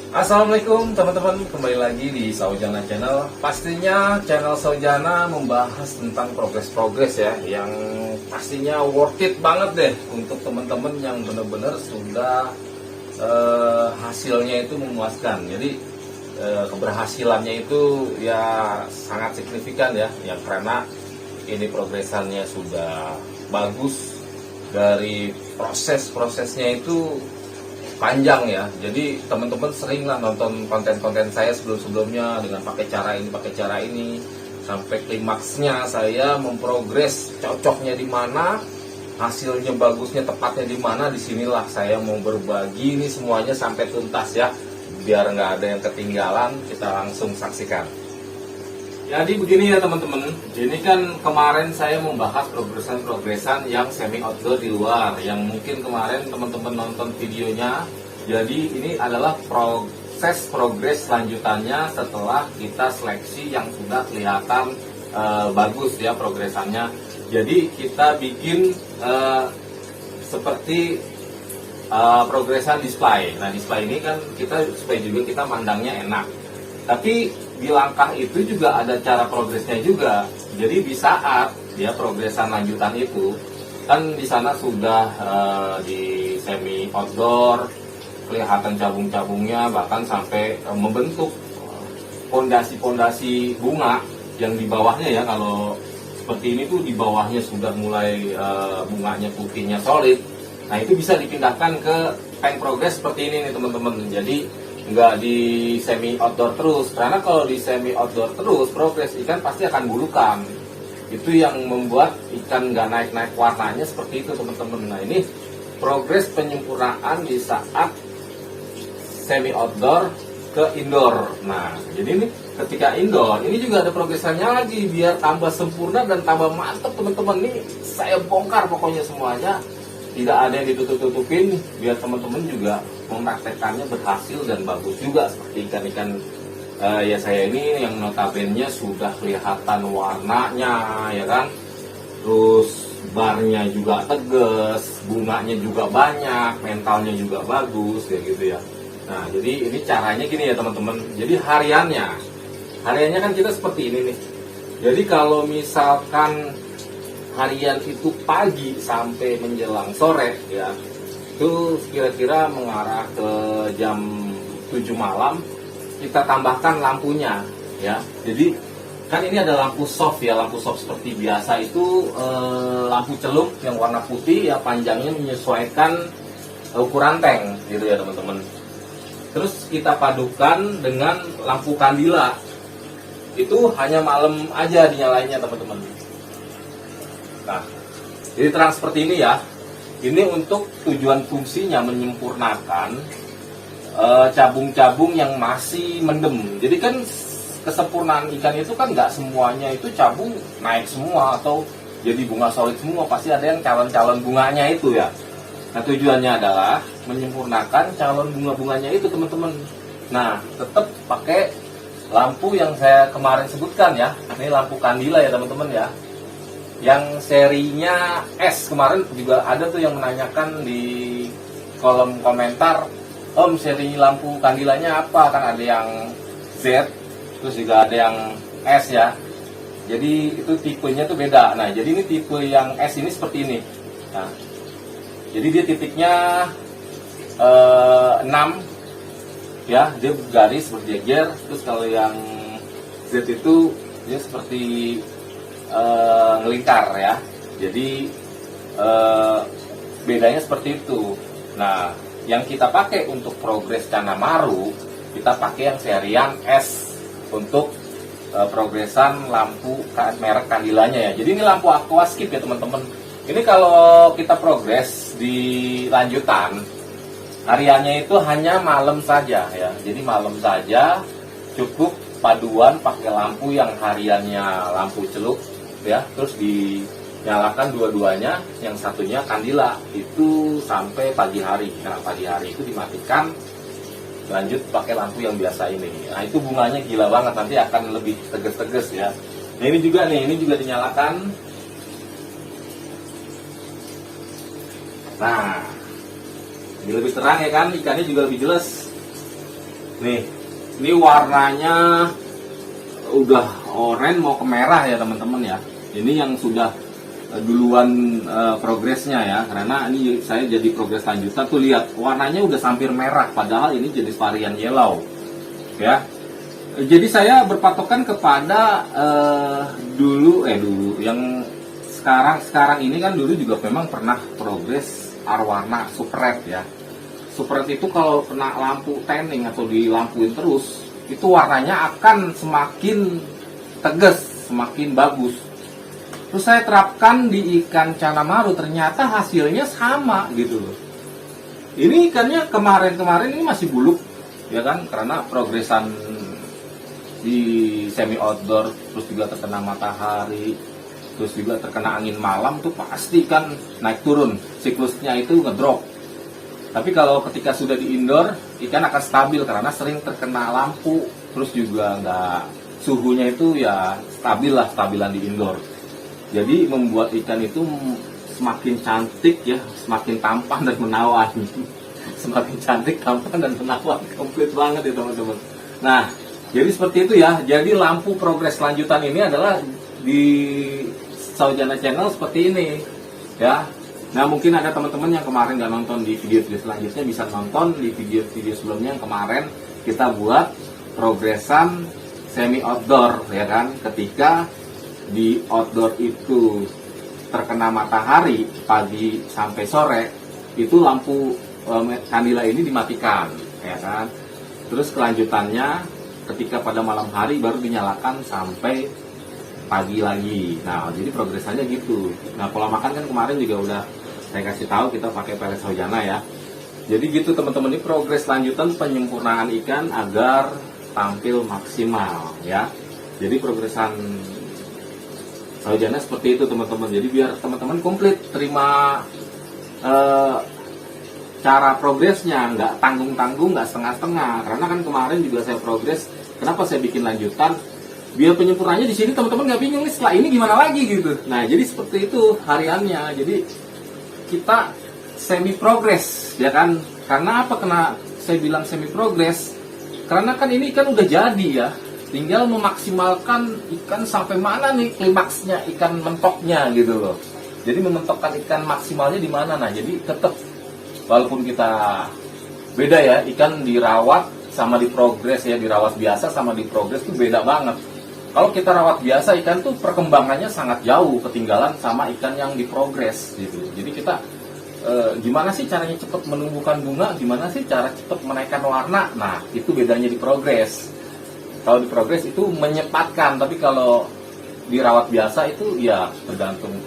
Assalamualaikum teman-teman, kembali lagi di Saujana Channel. Pastinya channel Saujana membahas tentang progres-progres ya, yang pastinya worth it banget deh untuk teman-teman yang benar-benar sudah hasilnya itu memuaskan. Jadi keberhasilannya itu ya sangat signifikan ya, yang karena ini progresannya sudah bagus, dari prosesnya itu panjang ya. Jadi teman-teman sering lah nonton konten-konten saya sebelum-sebelumnya dengan pakai cara ini sampai klimaksnya saya memprogres cocoknya di mana, hasilnya bagusnya tepatnya di mana. Disinilah saya mau berbagi ini semuanya sampai tuntas ya, biar nggak ada yang ketinggalan. Kita langsung saksikan. Jadi begini ya teman-teman, ini kan kemarin saya membahas progresan yang semi outdoor di luar, yang mungkin kemarin teman-teman nonton videonya. Jadi ini adalah progres lanjutannya setelah kita seleksi yang sudah kelihatan bagus ya progresannya. Jadi kita bikin seperti progresan display. Nah, display ini kan kita supaya juga kita mandangnya enak. Tapi di langkah itu juga ada cara progresnya juga. Jadi di saat dia progresan lanjutan itu kan di sana sudah di semi outdoor kelihatan cabung-cabungnya, bahkan sampai membentuk pondasi-pondasi bunga yang di bawahnya ya. Kalau seperti ini tuh di bawahnya sudah mulai bunganya putihnya solid. Nah, itu bisa dipindahkan ke tank progress seperti ini nih teman-teman. Jadi nggak di semi outdoor terus, karena kalau di semi outdoor terus progres ikan pasti akan bulukan. Itu yang membuat ikan nggak naik-naik warnanya seperti itu teman-teman. Nah, ini progres penyempurnaan di saat semi outdoor ke indoor. Nah, jadi ini ketika indoor ini juga ada progresannya lagi biar tambah sempurna dan tambah mantap teman-teman. Nih saya bongkar pokoknya semuanya, tidak ada yang ditutup-tutupin, biar teman-teman juga mempraktekannya berhasil dan bagus juga. Seperti ikan-ikan ya saya ini yang notabene sudah kelihatan warnanya ya kan, terus barnya juga tegas, bunganya juga banyak, mentalnya juga bagus ya gitu ya. Nah, jadi ini caranya gini ya teman-teman. Jadi hariannya kan kita seperti ini nih. Jadi kalau misalkan harian itu pagi sampai menjelang sore ya, itu kira-kira mengarah ke jam 7 malam, kita tambahkan lampunya ya. Jadi kan ini ada lampu soft ya, lampu soft seperti biasa itu lampu celup yang warna putih ya, panjangnya menyesuaikan ukuran tank gitu ya teman-teman. Terus kita padukan dengan lampu kandila, itu hanya malam aja dinyalainnya teman-teman. Nah, jadi terang seperti ini ya. Ini untuk tujuan fungsinya menyempurnakan cabung-cabung yang masih mendem. Jadi kan kesempurnaan ikan itu kan nggak semuanya itu cabung naik semua atau jadi bunga solid semua. Pasti ada yang calon-calon bunganya itu ya. Nah, tujuannya adalah menyempurnakan calon bunga-bunganya itu teman-teman. Nah, tetap pakai lampu yang saya kemarin sebutkan ya. Ini lampu kandila ya teman-teman ya, yang serinya S. Kemarin juga ada tuh yang menanyakan di kolom komentar, Om, seri lampu kandilanya apa? Kan ada yang Z, terus juga ada yang S ya. Jadi itu tipenya tuh beda. Nah, jadi ini tipe yang S ini seperti ini. Nah, jadi dia titiknya 6 ya, dia garis berjejer. Terus kalau yang Z itu dia seperti ngelingkar ya. Jadi bedanya seperti itu. Nah, yang kita pakai untuk progres Kanamaru, kita pakai yang serian S untuk progresan lampu merek kandilanya ya. Jadi ini lampu aquascape ya teman-teman. Ini kalau kita progres di lanjutan, hariannya itu hanya malam saja ya. Jadi malam saja cukup paduan pakai lampu yang hariannya lampu celup ya, terus dinyalakan dua-duanya, yang satunya kandila itu sampai pagi hari. Nah, pagi hari itu dimatikan, lanjut pakai lampu yang biasa ini. Nah, itu bunganya gila banget, nanti akan lebih tegas-tegas ya. Nah, ini juga nih, ini juga dinyalakan. Nah, ini lebih terang ya kan, ikannya juga lebih jelas. Nih, ini warnanya udah oranye mau ke merah ya teman-teman ya. Ini yang sudah duluan progresnya ya, karena ini saya jadi progres lanjutan tuh, lihat warnanya udah hampir merah, padahal ini jenis varian yellow ya. Jadi saya berpatokan kepada dulu yang sekarang ini kan, dulu juga memang pernah progres arwarna super red ya. Super red itu kalau kena lampu tanning atau dilampuin terus, itu warnanya akan semakin tegas, semakin bagus. Terus saya terapkan di ikan Canamaru, ternyata hasilnya sama gitu loh. Ini ikannya kemarin ini masih buluk ya kan, karena progresan di semi outdoor, terus juga terkena matahari, terus juga terkena angin malam tuh pasti kan naik turun, siklusnya itu ngedrop. Tapi kalau ketika sudah di indoor, ikan akan stabil karena sering terkena lampu, terus juga nggak, suhunya itu ya stabil lah, stabilan di indoor. Jadi membuat ikan itu semakin cantik ya, semakin tampan dan menawan. Semakin cantik, tampan dan menawan, komplit banget ya teman-teman. Nah, jadi seperti itu ya. Jadi lampu progres lanjutan ini adalah di Saujana Channel seperti ini ya. Nah, mungkin ada teman-teman yang kemarin nggak nonton di video-video selanjutnya, bisa nonton di video-video sebelumnya yang kemarin kita buat progresan semi outdoor ya kan. Ketika di outdoor itu terkena matahari pagi sampai sore, itu lampu kandila ini dimatikan ya kan. Terus kelanjutannya ketika pada malam hari baru dinyalakan sampai pagi lagi. Nah, jadi progresannya gitu. Nah, pola makan kan kemarin juga udah saya kasih tahu, kita pakai pelet Saujana ya. Jadi gitu teman-teman, ini progres lanjutan penyempurnaan ikan agar tampil maksimal ya. Jadi progresan Saujana seperti itu teman-teman. Jadi biar teman-teman komplit terima cara progresnya, nggak tanggung-tanggung, nggak setengah-setengah. Karena kan kemarin juga saya progres, kenapa saya bikin lanjutan? Biar penyempurnanya di sini teman-teman nggak bingung nih setelah ini gimana lagi gitu. Nah, jadi seperti itu hariannya. Jadi kita semi progres ya kan. Karena apa saya bilang semi progres? Karena kan ini kan udah jadi ya. Tinggal memaksimalkan ikan sampai mana nih klimaksnya, ikan mentoknya gitu loh. Jadi mementokkan ikan maksimalnya di mana. Nah, jadi tetap walaupun kita beda ya, ikan dirawat sama di progres ya, dirawat biasa sama di progres tuh beda banget. Kalau kita rawat biasa, ikan tuh perkembangannya sangat jauh ketinggalan sama ikan yang di progres gitu. Jadi kita gimana sih caranya cepat menumbuhkan bunga, gimana sih cara cepat menaikkan warna. Nah, itu bedanya di progres. Kalau di progres itu menyepatkan, tapi kalau dirawat biasa itu ya tergantung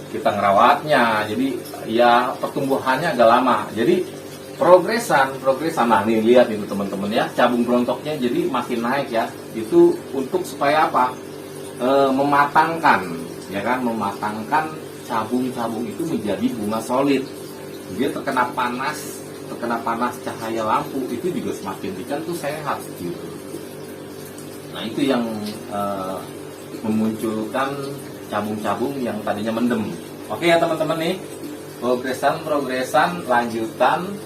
kita ngerawatnya. Jadi ya pertumbuhannya agak lama. Jadi progresan, nah nih lihat itu teman-teman ya, cabung berontoknya jadi makin naik ya. Itu untuk supaya apa? Mematangkan, ya kan, mematangkan cabung-cabung itu menjadi bunga solid. Dia terkena panas cahaya lampu itu juga semakin ikan tuh sehat gitu. Nah, itu yang memunculkan cabung-cabung yang tadinya mendem. Oke ya teman-teman nih, progresan lanjutan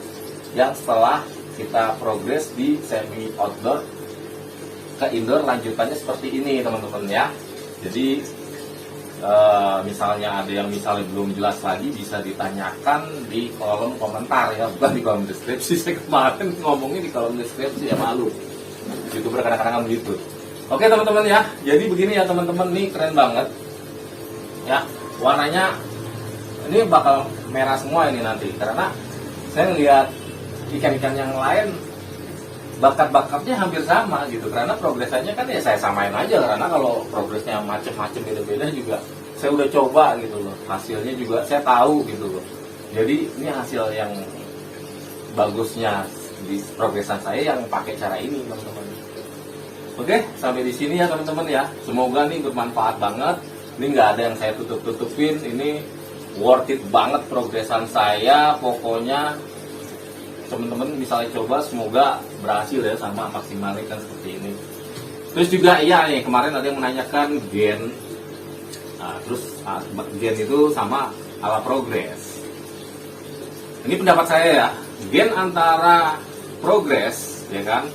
yang setelah kita progres di semi outdoor ke indoor, lanjutannya seperti ini teman-teman ya. Jadi misalnya ada yang misalnya belum jelas lagi, bisa ditanyakan di kolom komentar ya, bukan di kolom deskripsi. Saya kemarin ngomongnya di kolom deskripsi ya, malu. YouTuber kadang-kadang begitu. Oke teman-teman ya, jadi begini ya teman-teman, nih keren banget ya, warnanya ini bakal merah semua ini nanti, karena saya lihat ikan-ikan yang lain bakat-bakatnya hampir sama gitu, karena progresannya kan ya saya samain aja, karena kalau progresnya macem-macem beda-beda juga saya udah coba gitu loh, hasilnya juga saya tahu gitu loh. Jadi ini hasil yang bagusnya di progresan saya yang pakai cara ini teman-teman. Oke, sampai di sini ya teman-teman ya. Semoga nih bermanfaat banget. Ini nggak ada yang saya tutup-tutupin. Ini worth it banget progresan saya. Pokoknya teman-teman misalnya coba, semoga berhasil ya sama maksimalkan seperti ini. Terus juga iya nih, kemarin ada yang menanyakan gen. Nah, terus gen itu sama ala progres. Ini pendapat saya ya. Gen antara progres ya kan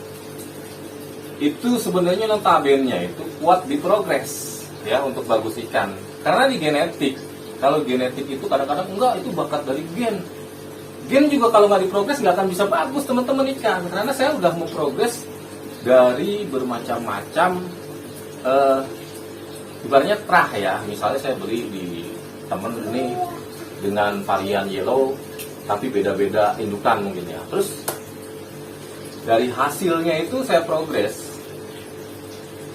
itu sebenarnya notabene itu kuat di progres ya untuk bagus ikan. Karena di genetik, kalau genetik itu kadang-kadang enggak, itu bakat dari gen. Gen juga kalau nggak diprogres nggak akan bisa bagus teman-teman ikan. Karena saya udah mau progres dari bermacam-macam ibaratnya terah ya. Misalnya saya beli di temen ini dengan varian yellow, tapi beda-beda indukan mungkin ya. Terus dari hasilnya itu saya progres,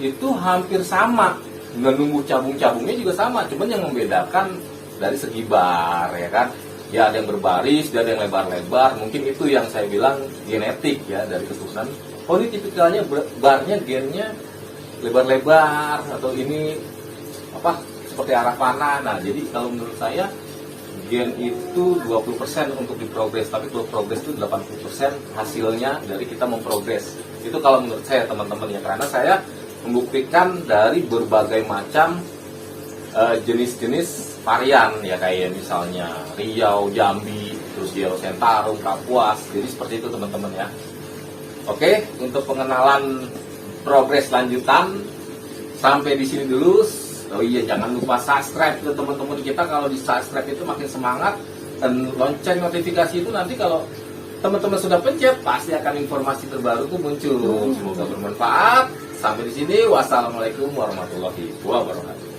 itu hampir sama. Dengan numbuh cabung-cabungnya juga sama, cuman yang membedakan dari segi bar ya kan. Ya ada yang berbaris, ada yang lebar-lebar. Mungkin itu yang saya bilang genetik ya, dari keturunan. Oh ini tipikalnya barnya, gennya lebar-lebar, atau ini apa seperti arah panah. Nah jadi kalau menurut saya gen itu 20% untuk diprogres, tapi kalau progres itu 80% hasilnya dari kita memprogres. Itu kalau menurut saya teman-teman ya, karena saya membuktikan dari berbagai macam jenis-jenis varian ya, kayak misalnya Riau, Jambi, terus Yellow Centarum, Kapuas. Jadi seperti itu teman-teman ya. Oke, untuk pengenalan progres lanjutan sampai di sini dulu. Oh iya, jangan lupa subscribe ke teman-teman kita. Kalau di subscribe itu makin semangat, dan lonceng notifikasi itu nanti kalau teman-teman sudah pencet pasti akan informasi terbaru itu muncul. Semoga bermanfaat. Sampai di sini, wassalamualaikum warahmatullahi wabarakatuh.